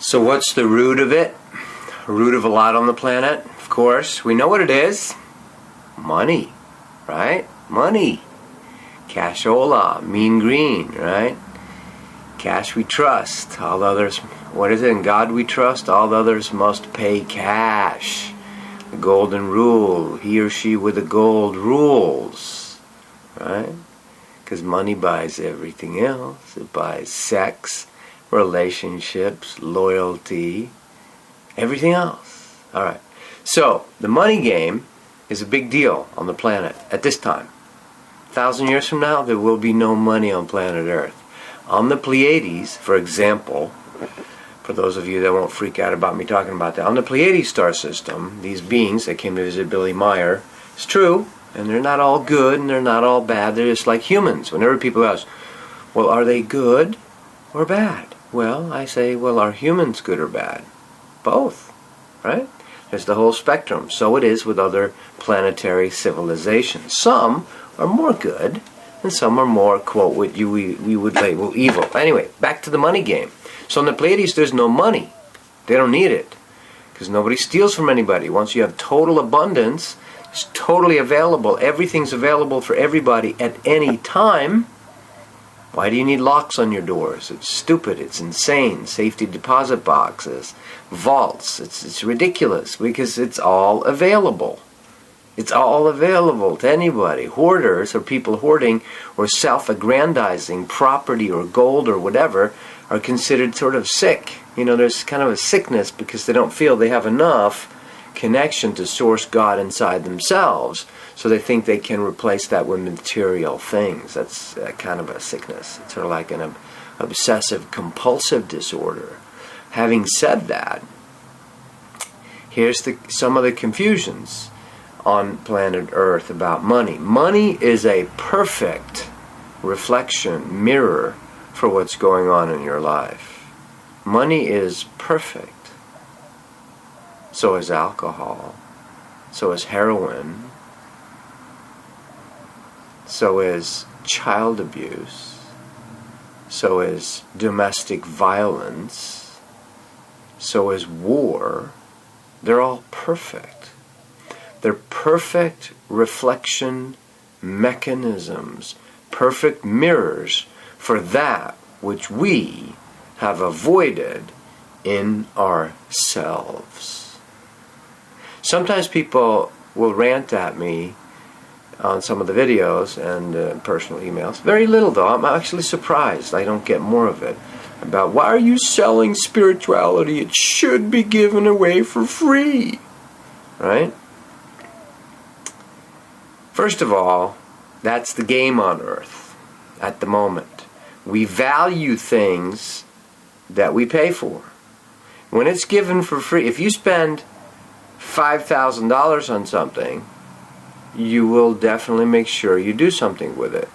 So what's the root of it? Root of a lot on the planet? Of course, we know what it is. Money, right? Money. Cashola, mean green, right? Cash we trust. All others, what is it? In God we trust. All others must pay cash. The golden rule. He or she with the gold rules, right? Because money buys everything else. It buys sex, relationships, loyalty, everything else. All right. So the money game is a big deal on the planet at this time. 1,000 years from now, there will be no money on planet Earth. On the Pleiades, for example, for those of you that won't freak out about me talking about that, on the Pleiades star system, these beings that came to visit Billy Meyer, it's true, and they're not all good and they're not all bad. They're just like humans. Whenever people ask, well, are they good or bad? Well, I say, well, are humans good or bad? Both, right? There's the whole spectrum. So it is with other planetary civilizations. Some are more good, and some are more, quote, what we would label evil. Anyway, back to the money game. So in the Pleiades, there's no money. They don't need it, because nobody steals from anybody. Once you have total abundance, it's totally available. Everything's available for everybody at any time. Why do you need locks on your doors? It's stupid. It's insane. Safety deposit boxes, vaults. It's ridiculous because it's all available. It's all available to anybody. Hoarders, or people hoarding or self-aggrandizing property or gold or whatever, are considered sort of sick. You know, there's kind of a sickness because they don't feel they have enough connection to source God inside themselves, so they think they can replace that with material things. That's kind of a sickness. It's sort of like an obsessive compulsive disorder. Having said that, here's some of the confusions on planet Earth about money. Money is a perfect reflection, mirror for what's going on in your life. Money is perfect. So is alcohol. So is heroin. So is child abuse. So is domestic violence. So is war. They're all perfect. They're perfect reflection mechanisms, perfect mirrors for that which we have avoided in ourselves. Sometimes people will rant at me on some of the videos and personal emails. Very little, though. I'm actually surprised I don't get more of it. About, why are you selling spirituality? It should be given away for free. Right? First of all, that's the game on Earth at the moment. We value things that we pay for. When it's given for free, if you spend $5,000 on something, you will definitely make sure you do something with it.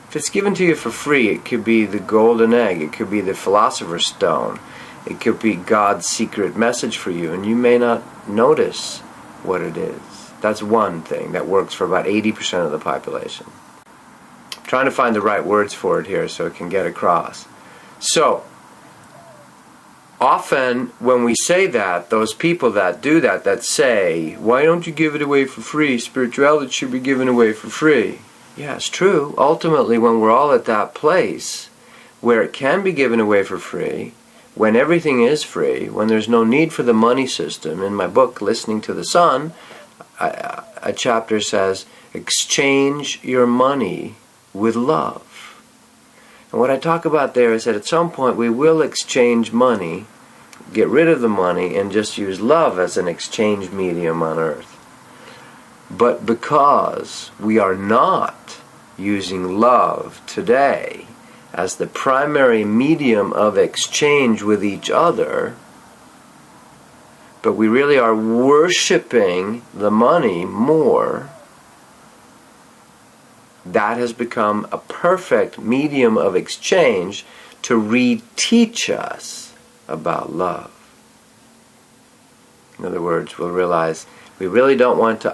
If it's given to you for free, it could be the golden egg, it could be the philosopher's stone, it could be God's secret message for you, and you may not notice what it is. That's one thing that works for about 80% of the population. I'm trying to find the right words for it here so it can get across. So, often when we say that, those people that do that, that say, why don't you give it away for free? Spirituality should be given away for free. Yeah, it's true. Ultimately, when we're all at that place where it can be given away for free, when everything is free, when there's no need for the money system, in my book, Listening to the Sun, a chapter says, exchange your money with love. And what I talk about there is that at some point we will exchange money, get rid of the money, and just use love as an exchange medium on Earth. But because we are not using love today as the primary medium of exchange with each other, but we really are worshiping the money more, that has become a perfect medium of exchange to reteach us about love. In other words, we'll realize we really don't want to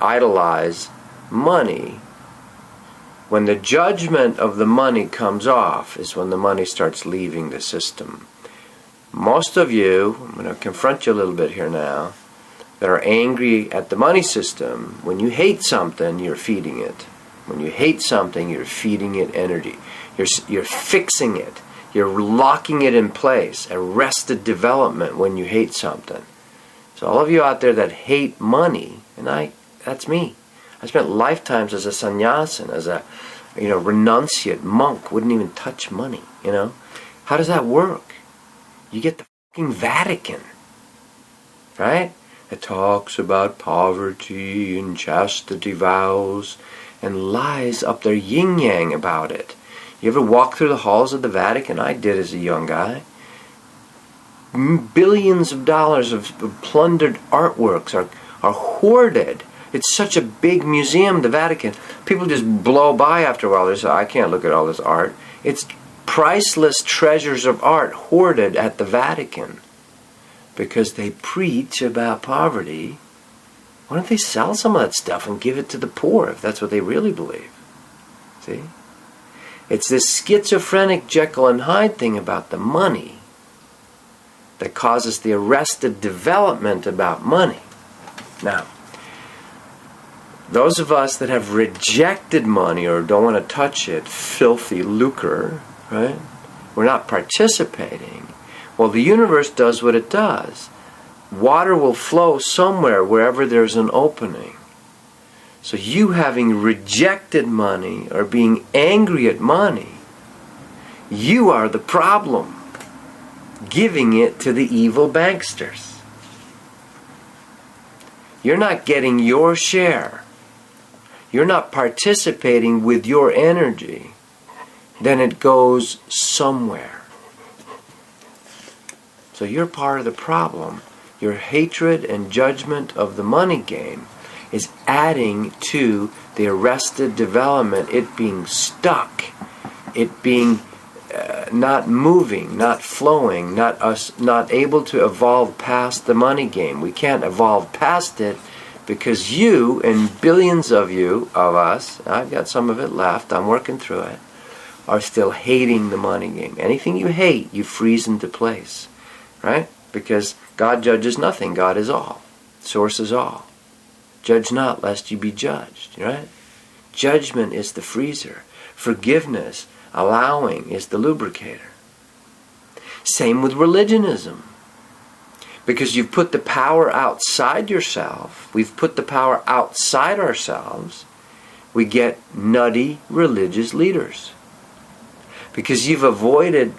idolize money. When the judgment of the money comes off is when the money starts leaving the system. Most of you, I'm going to confront you a little bit here now, that are angry at the money system, when you hate something, you're feeding it. When you hate something, you're feeding it energy. You're fixing it. You're locking it in place. Arrested development when you hate something. So all of you out there that hate money, and that's me. I spent lifetimes as a sannyasin, as a renunciate monk, wouldn't even touch money, How does that work? You get the fucking Vatican, right? It talks about poverty and chastity vows and lies up their yin-yang about it. You ever walk through the halls of the Vatican? I did as a young guy. Billions of dollars of plundered artworks are hoarded. It's such a big museum, the Vatican. People just blow by after a while. They say, I can't look at all this art. It's priceless treasures of art hoarded at the Vatican because they preach about poverty. Why don't they sell some of that stuff and give it to the poor if that's what they really believe? See? It's this schizophrenic Jekyll and Hyde thing about the money that causes the arrested development about money. Now, those of us that have rejected money or don't want to touch it, filthy lucre, right? We're not participating. Well, the universe does what it does. Water will flow somewhere wherever there's an opening. So you having rejected money or being angry at money, you are the problem, giving it to the evil banksters. You're not getting your share. You're not participating with your energy. Then it goes somewhere. So you're part of the problem. Your hatred and judgment of the money game is adding to the arrested development, it being stuck, it being not moving, not flowing, not able to evolve past the money game. We can't evolve past it because you and billions of us, I've got some of it left, I'm working through it, are still hating the money game. Anything you hate, you freeze into place, right? Because God judges nothing. God is all. Source is all. Judge not, lest you be judged, right? Judgment is the freezer. Forgiveness, allowing, is the lubricator. Same with religionism. Because you've put the power outside yourself, we've put the power outside ourselves, we get nutty religious leaders. Because you've avoided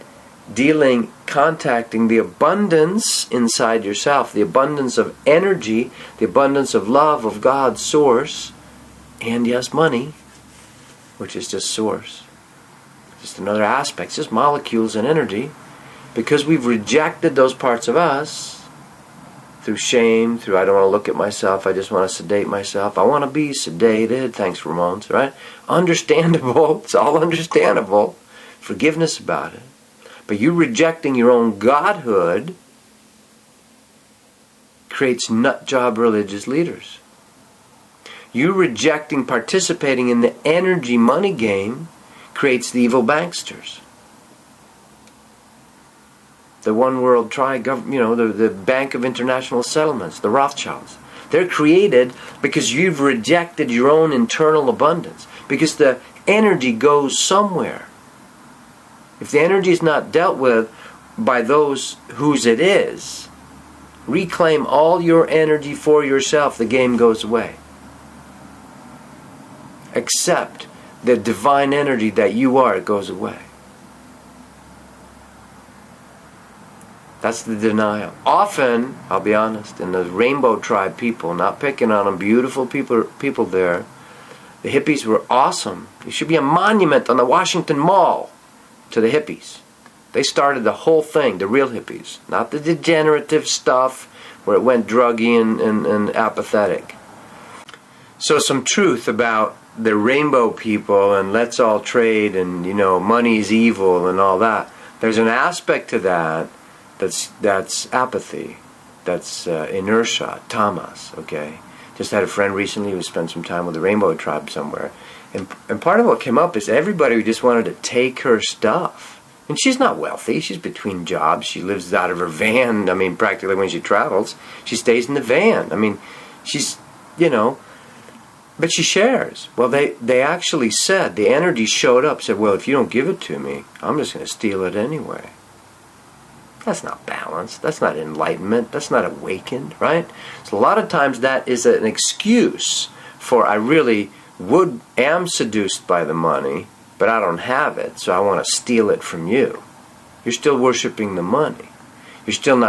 contacting the abundance inside yourself, the abundance of energy, the abundance of love of God's source, and yes, money, which is just source. Just another aspect, it's just molecules and energy. Because we've rejected those parts of us through shame, through I don't want to look at myself, I just want to sedate myself, I want to be sedated, thanks Ramones, right? Understandable, it's all understandable. Forgiveness about it. But you rejecting your own godhood creates nutjob religious leaders. You rejecting participating in the energy money game creates the evil banksters. The One World the Bank of International Settlements, the Rothschilds. They're created because you've rejected your own internal abundance. Because the energy goes somewhere. If the energy is not dealt with by those whose it is, reclaim all your energy for yourself, the game goes away. Accept the divine energy that you are, it goes away. That's the denial. Often, I'll be honest, in the Rainbow Tribe people, not picking on them, beautiful people there, the hippies were awesome. There should be a monument on the Washington Mall to the hippies. They started the whole thing, the real hippies, not the degenerative stuff where it went druggy and apathetic. So some truth about the rainbow people and let's all trade and money's evil and all that. There's an aspect to that that's apathy, that's inertia, tamas, okay? Just had a friend recently who spent some time with the Rainbow Tribe somewhere. And part of what came up is everybody just wanted to take her stuff. And she's not wealthy. She's between jobs. She lives out of her van. I mean, practically when she travels, she stays in the van. I mean, she's, but she shares. Well, they actually said, the energy showed up, said, well, if you don't give it to me, I'm just going to steal it anyway. That's not balance. That's not enlightenment. That's not awakened, right? So a lot of times that is an excuse for I really am seduced by the money, but I don't have it, so I want to steal it from you. You're still worshiping the money. You're still in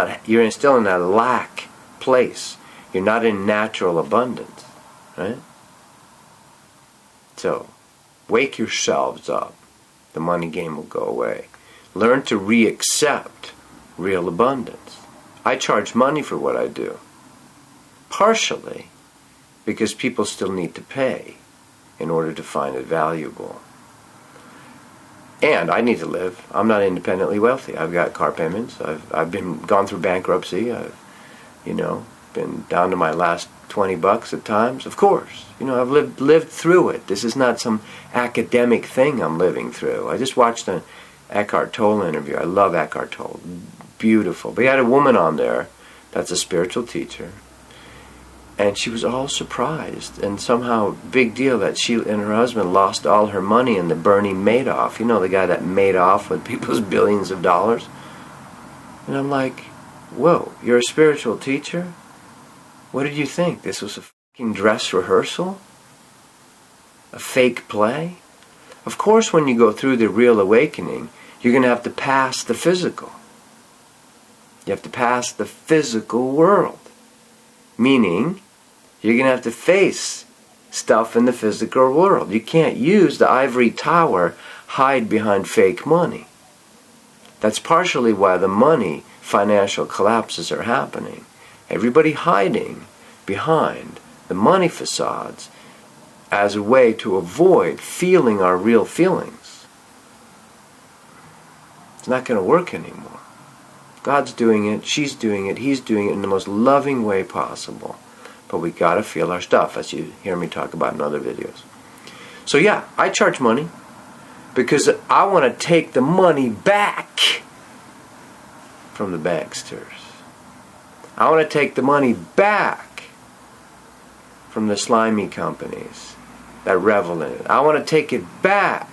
that lack place. You're not in natural abundance, right? So, wake yourselves up. The money game will go away. Learn to re-accept real abundance. I charge money for what I do. Partially because people still need to pay in order to find it valuable. And I need to live. I'm not independently wealthy. I've got car payments. I've gone through bankruptcy. I've, been down to my last $20 at times. Of course. I've lived through it. This is not some academic thing I'm living through. I just watched an Eckhart Tolle interview. I love Eckhart Tolle. Beautiful. But he had a woman on there that's a spiritual teacher. And she was all surprised, and somehow big deal that she and her husband lost all her money in the Bernie Madoff. The guy that made off with people's billions of dollars. And I'm like, whoa, you're a spiritual teacher? What did you think? This was a fucking dress rehearsal? A fake play? Of course, when you go through the real awakening, you're going to have to pass the physical. You have to pass the physical world. Meaning, you're going to have to face stuff in the physical world. You can't use the ivory tower, hide behind fake money. That's partially why the money financial collapses are happening. Everybody hiding behind the money facades as a way to avoid feeling our real feelings. It's not going to work anymore. God's doing it, she's doing it, he's doing it in the most loving way possible. But we got to feel our stuff, as you hear me talk about in other videos. So yeah, I charge money because I want to take the money back from the banksters. I want to take the money back from the slimy companies that revel in it. I want to take it back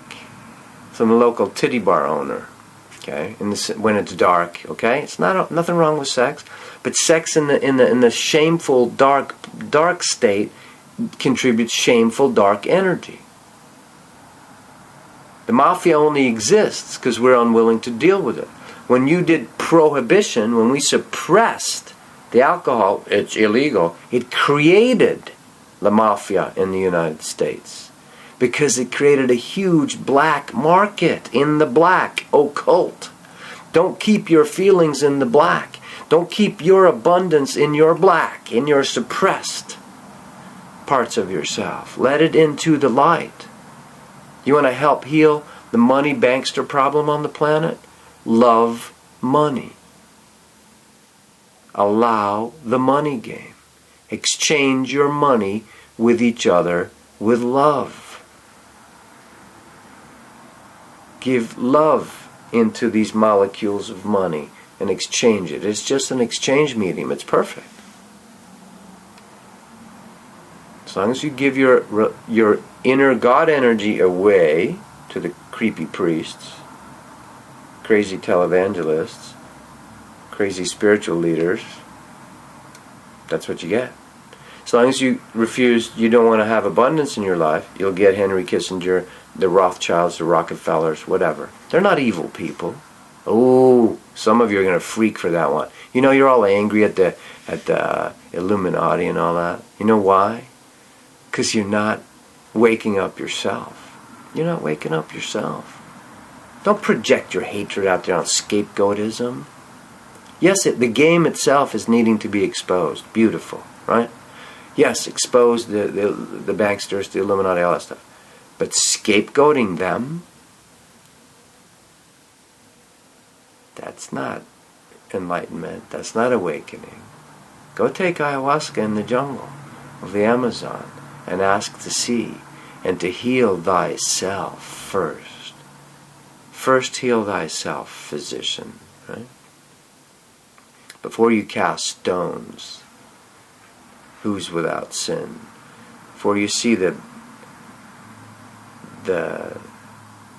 from the local titty bar owner. Okay, when it's dark. Okay, it's nothing wrong with sex, but sex in the shameful dark state contributes shameful dark energy. The mafia only exists because we're unwilling to deal with it. When you did prohibition, when we suppressed the alcohol, it's illegal. It created the mafia in the United States. Because it created a huge black market in the black occult. Don't keep your feelings in the black. Don't keep your abundance in your black, in your suppressed parts of yourself. Let it into the light. You want to help heal the money bankster problem on the planet? Love money. Allow the money game. Exchange your money with each other with love. Give love into these molecules of money and exchange it. It's just an exchange medium. It's perfect. As long as you give your inner God energy away to the creepy priests, crazy televangelists, crazy spiritual leaders, that's what you get. As long as you don't want to have abundance in your life, you'll get Henry Kissinger, the Rothschilds, the Rockefellers, whatever. They're not evil people. Oh, some of you are going to freak for that one. You're all angry at the Illuminati and all that. You know why? Because you're not waking up yourself. You're not waking up yourself. Don't project your hatred out there on scapegoatism. Yes, the game itself is needing to be exposed. Beautiful, right? Yes, expose the banksters, the Illuminati, all that stuff. But scapegoating them, that's not enlightenment. That's not awakening. Go take ayahuasca in the jungle of the Amazon and ask to see and to heal thyself first. First heal thyself, physician, right? Before you cast stones, who's without sin? Before you see the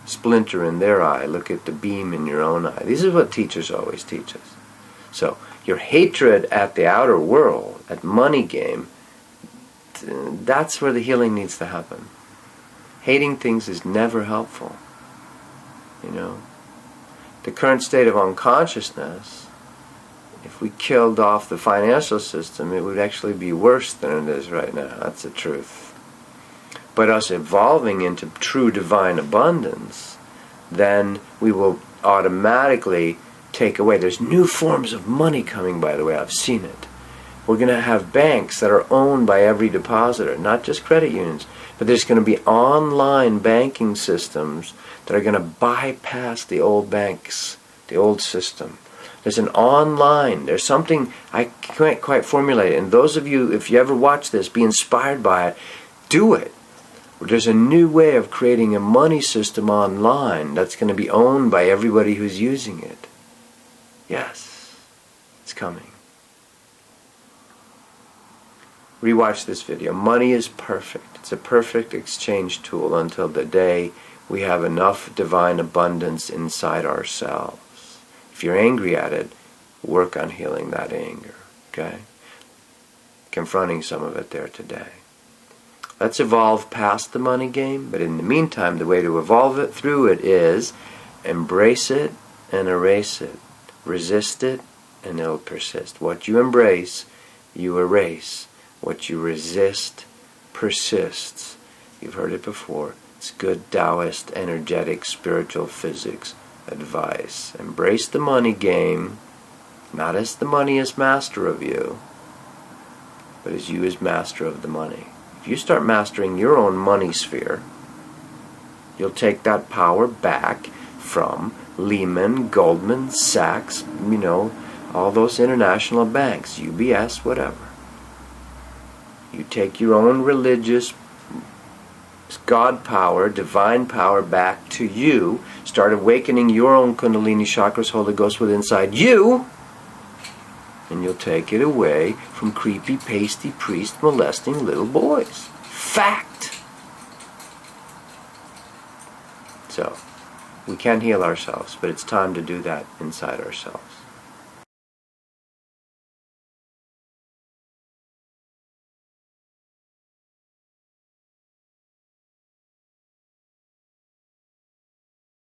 splinter in their eye, look at the beam in your own eye. This is what teachers always teach us. So, your hatred at the outer world, at money game, that's where the healing needs to happen. Hating things is never helpful. You know, the current state of unconsciousness, if we killed off the financial system, it would actually be worse than it is right now. That's the truth. But us evolving into true divine abundance, then we will automatically take away. There's new forms of money coming, by the way. I've seen it. We're going to have banks that are owned by every depositor, not just credit unions, but there's going to be online banking systems that are going to bypass the old banks, the old system. There's there's something I can't quite formulate. And those of you, if you ever watch this, be inspired by it, do it. There's a new way of creating a money system online that's going to be owned by everybody who's using it. Yes, it's coming. Rewatch this video. Money is perfect. It's a perfect exchange tool until the day we have enough divine abundance inside ourselves. If you're angry at it, work on healing that anger. Okay? Confronting some of it there today. Let's evolve past the money game, but in the meantime, the way to evolve it through it is embrace it and erase it. Resist it and it'll persist. What you embrace, you erase. What you resist persists. You've heard it before. It's good Taoist, energetic, spiritual physics advice. Embrace the money game, not as the money is master of you, but as you as master of the money. If you start mastering your own money sphere, you'll take that power back from Lehman, Goldman, Sachs, all those international banks, UBS, whatever. You take your own religious God power, divine power back to you. Start awakening your own Kundalini chakras, Holy Ghost within inside you. And you'll take it away from creepy, pasty, priest molesting little boys. Fact. So, we can heal ourselves, but it's time to do that inside ourselves.